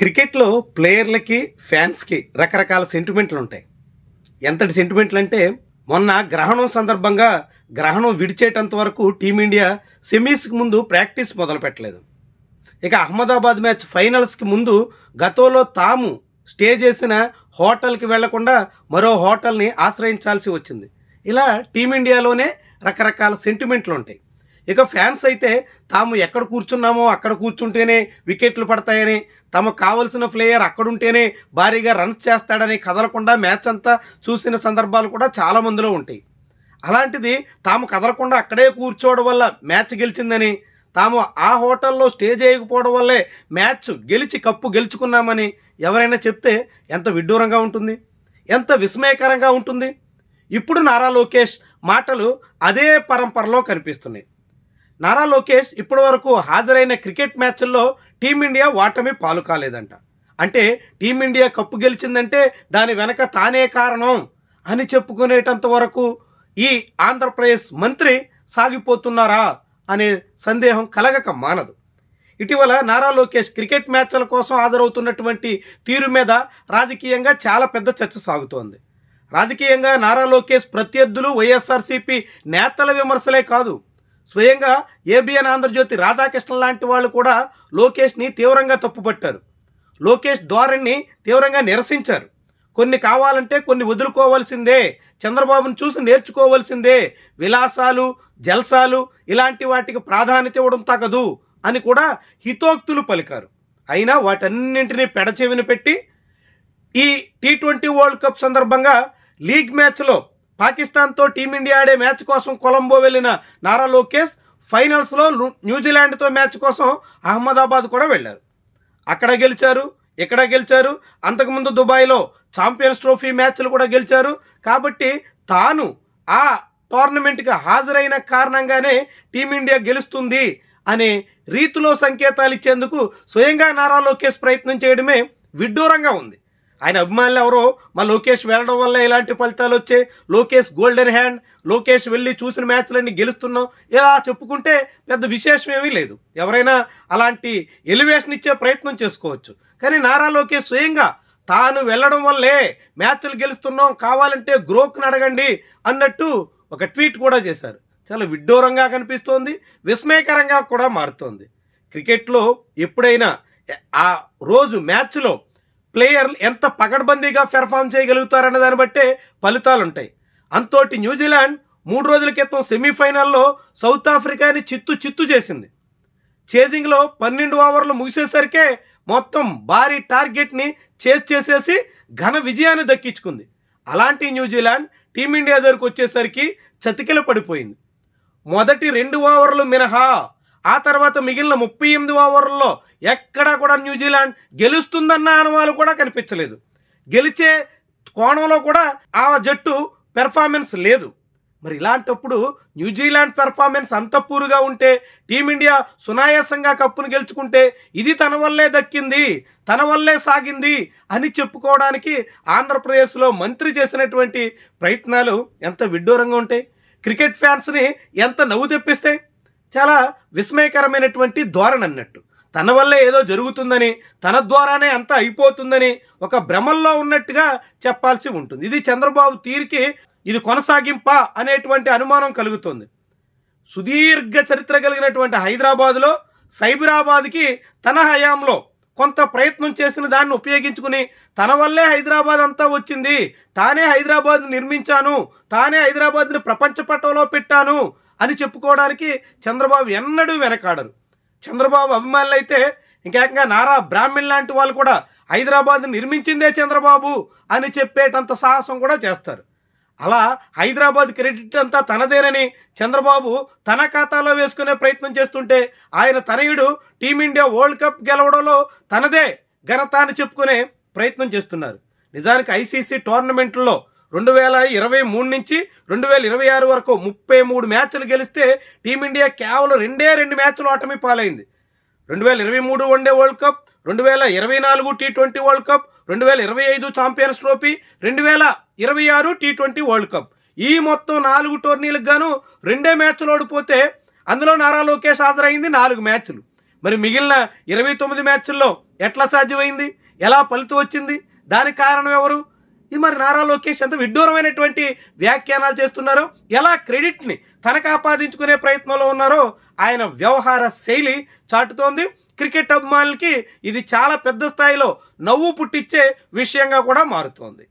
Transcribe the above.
క్రికెట్లో ప్లేయర్లకి ఫ్యాన్స్కి రకరకాల సెంటిమెంట్లు ఉంటాయి. ఎంతటి సెంటిమెంట్లు అంటే మొన్న గ్రహణం సందర్భంగా గ్రహణం విడిచేటంత వరకు టీమిండియా సెమీస్కి ముందు ప్రాక్టీస్ మొదలు పెట్టలేదు. ఇక అహ్మదాబాద్ మ్యాచ్ ఫైనల్స్కి ముందు గతంలో తాము స్టే చేసిన హోటల్కి వెళ్లకుండా మరో హోటల్ని ఆశ్రయించాల్సి వచ్చింది. ఇలా టీమిండియాలోనే రకరకాల సెంటిమెంట్లు ఉంటాయి. ఇక ఫ్యాన్స్ అయితే తాము ఎక్కడ కూర్చున్నామో అక్కడ కూర్చుంటేనే వికెట్లు పడతాయని, తమకు కావలసిన ప్లేయర్ అక్కడుంటేనే భారీగా రన్స్ చేస్తాడని కదలకుండా మ్యాచ్ అంతా చూసిన సందర్భాలు కూడా చాలా మందిలో ఉంటాయి. అలాంటిది తాము కదలకుండా అక్కడే కూర్చోవడం వల్ల మ్యాచ్ గెలిచిందని, తాము ఆ హోటల్లో స్టే చేయకపోవడం వల్లే మ్యాచ్ గెలిచి కప్పు గెలుచుకున్నామని ఎవరైనా చెప్తే ఎంత విడ్డూరంగా ఉంటుంది, ఎంత విస్మయకరంగా ఉంటుంది. ఇప్పుడు నారా లోకేష్ మాటలు అదే పరంపరలో కనిపిస్తున్నాయి. నారా లోకేష్ ఇప్పటి వరకు హాజరైన క్రికెట్ మ్యాచ్ల్లో టీమిండియా ఓటమి పాలు కాలేదంట. అంటే టీమిండియా కప్పు గెలిచిందంటే దాని వెనక తానే కారణం అని చెప్పుకునేటంత వరకు ఈ ఆంధ్రప్రదేశ్ మంత్రి సాగిపోతున్నారా అనే సందేహం కలగక మానదు. ఇటీవల నారా లోకేష్ క్రికెట్ మ్యాచ్ల కోసం హాజరవుతున్నటువంటి తీరు మీద రాజకీయంగా చాలా పెద్ద చర్చ సాగుతోంది. రాజకీయంగా నారా లోకేష్ ప్రత్యర్థులు వైఎస్ఆర్సీపీ నేతల విమర్శలే కాదు, స్వయంగా ఏబిఎన్ ఆంధ్రజ్యోతి రాధాకృష్ణ లాంటి వాళ్ళు కూడా లోకేష్ని తీవ్రంగా తప్పుపట్టారు. లోకేష్ ధోరణిని తీవ్రంగా నిరసించారు. కొన్ని కావాలంటే కొన్ని వదులుకోవాల్సిందే, చంద్రబాబును చూసి నేర్చుకోవాల్సిందే, విలాసాలు జల్సాలు ఇలాంటి వాటికి ప్రాధాన్యత ఇవ్వడం తగదు అని కూడా హితోక్తులు పలికారు. అయినా వాటన్నింటినీ పెడచెవిన పెట్టి ఈ T20 వరల్డ్ కప్ సందర్భంగా లీగ్ మ్యాచ్లో పాకిస్తాన్తో టీమిండియా ఆడే మ్యాచ్ కోసం కొలంబో వెళ్ళిన నారా లోకేష్ ఫైనల్స్లో న్యూజిలాండ్తో మ్యాచ్ కోసం అహ్మదాబాద్ కూడా వెళ్ళారు. అక్కడ గెలిచారు, ఇక్కడ గెలిచారు, అంతకుముందు దుబాయ్లో ఛాంపియన్స్ ట్రోఫీ మ్యాచ్లు కూడా గెలిచారు. కాబట్టి తాను ఆ టోర్నమెంట్కి హాజరైన కారణంగానే టీమిండియా గెలుస్తుంది అనే రీతిలో సంకేతాలు ఇచ్చేందుకు స్వయంగా నారా లోకేష్ ప్రయత్నం చేయడమే విడ్డూరంగా ఉంది. ఆయన అభిమానులు ఎవరో మా లోకేష్ వెళ్ళడం వల్ల ఇలాంటి ఫలితాలు వచ్చాయి, లోకేష్ గోల్డెన్ హ్యాండ్, లోకేష్ వెళ్ళి చూసిన మ్యాచ్లన్నీ గెలుస్తున్నాం ఇలా చెప్పుకుంటే పెద్ద విశేషం ఏమీ లేదు. ఎవరైనా అలాంటి ఎలివేషన్ ఇచ్చే ప్రయత్నం చేసుకోవచ్చు. కానీ నారా లోకేష్ స్వయంగా తాను వెళ్ళడం వల్లే మ్యాచ్లు గెలుస్తున్నాం, కావాలంటే గ్రోక్ని అడగండి అన్నట్టు ఒక ట్వీట్ కూడా చేశారు. చాలా విడ్డూరంగా కనిపిస్తోంది, విస్మయకరంగా కూడా మారుతోంది. క్రికెట్లో ఎప్పుడైనా ఆ రోజు మ్యాచ్లో ప్లేయర్లు ఎంత పకడ్బందీగా పెర్ఫామ్ చేయగలుగుతారన్న దాన్ని బట్టే ఫలితాలు ఉంటాయి. అంతోటి న్యూజిలాండ్ 3 రోజుల క్రితం సెమీఫైనల్లో సౌత్ ఆఫ్రికాని చిత్తు చేసింది. చేజింగ్లో 12 ఓవర్లు ముగిసేసరికే మొత్తం భారీ టార్గెట్ని చేసేసి ఘన విజయాన్ని దక్కించుకుంది. అలాంటి న్యూజిలాండ్ టీమిండియా దగ్గరకు వచ్చేసరికి చతికిల పడిపోయింది. మొదటి 2 ఓవర్లు మినహా ఆ తర్వాత మిగిలిన 38 ఓవర్లలో ఎక్కడా కూడా న్యూజిలాండ్ గెలుస్తుందన్న అనుమానం కూడా కనిపించలేదు. గెలిచే కోణంలో కూడా ఆ జట్టు పెర్ఫార్మెన్స్ లేదు. మరి ఇలాంటప్పుడు న్యూజిలాండ్ పెర్ఫార్మెన్స్ అంత పూరుగా ఉంటే, టీమిండియా సునాయాసంగా కప్పును గెలుచుకుంటే ఇది తన వల్లే దక్కింది, తన వల్లే సాగింది అని చెప్పుకోవడానికి ఆంధ్రప్రదేశ్లో మంత్రి చేసినటువంటి ప్రయత్నాలు ఎంత విడ్డూరంగా ఉంటాయి, క్రికెట్ ఫ్యాన్స్ని ఎంత నవ్వు తెప్పిస్తాయి. చాలా విస్మయకరమైనటువంటి ధోరణి అన్నట్టు. తన వల్లే ఏదో జరుగుతుందని, తన ద్వారానే అంతా అయిపోతుందని ఒక భ్రమల్లో ఉన్నట్టుగా చెప్పాల్సి ఉంటుంది. ఇది చంద్రబాబు తీరుకి ఇది కొనసాగింప అనేటువంటి అనుమానం కలుగుతుంది. సుదీర్ఘ చరిత్ర కలిగినటువంటి హైదరాబాదులో సైబరాబాద్కి తన హయాంలో కొంత ప్రయత్నం చేసిన దాన్ని ఉపయోగించుకుని తన వల్లే హైదరాబాద్ అంతా వచ్చింది, తానే హైదరాబాద్ని నిర్మించాను, తానే హైదరాబాద్ని ప్రపంచ పటంలో పెట్టాను అని చెప్పుకోవడానికి చంద్రబాబు ఎన్నడూ వెనకాడరు. చంద్రబాబు అభిమానులు అయితే ఇంకేకంగా నారా బ్రాహ్మణ్ లాంటి వాళ్ళు కూడా హైదరాబాద్ని నిర్మించిందే చంద్రబాబు అని చెప్పేటంత సాహసం కూడా చేస్తారు. అలా హైదరాబాద్ క్రెడిట్ అంతా తనదేనని చంద్రబాబు తన ఖాతాలో వేసుకునే ప్రయత్నం చేస్తుంటే, ఆయన తనయుడు టీమిండియా వరల్డ్ కప్ గెలవడంలో తనదే ఘనత అని చెప్పుకునే ప్రయత్నం చేస్తున్నారు. నిజానికి ఐసీసీ టోర్నమెంట్లో 2023 నుంచి 2026 వరకు 33 మ్యాచ్లు గెలిస్తే టీమిండియా కేవలం 2 మ్యాచ్లు ఓటమి పాలైంది. 2023 one day world cup, 2024 T20 world cup, 2025 champions trophy, 2026 T20 world cup. ఈ మొత్తం 4 టోర్నీలకు గాను 2 మ్యాచ్లు ఓడిపోతే అందులో నారా లోకేష్ హాజరైంది 4 మ్యాచ్లు. మరి మిగిలిన 29 మ్యాచ్ల్లో ఎట్లా సాధ్యమైంది, ఎలా ఫలితం వచ్చింది, దానికి కారణం ఎవరు? ఈ మరి నారా లోకేష్ ఎంత విడ్డూరమైనటువంటి వ్యాఖ్యానాలు చేస్తున్నారో, ఎలా క్రెడిట్ని తనకు ఆపాదించుకునే ప్రయత్నంలో ఉన్నారో ఆయన వ్యవహార శైలి చాటుతోంది. క్రికెట్ అభిమానులకి ఇది చాలా పెద్ద స్థాయిలో నవ్వు పుట్టించే విషయంగా కూడా మారుతోంది.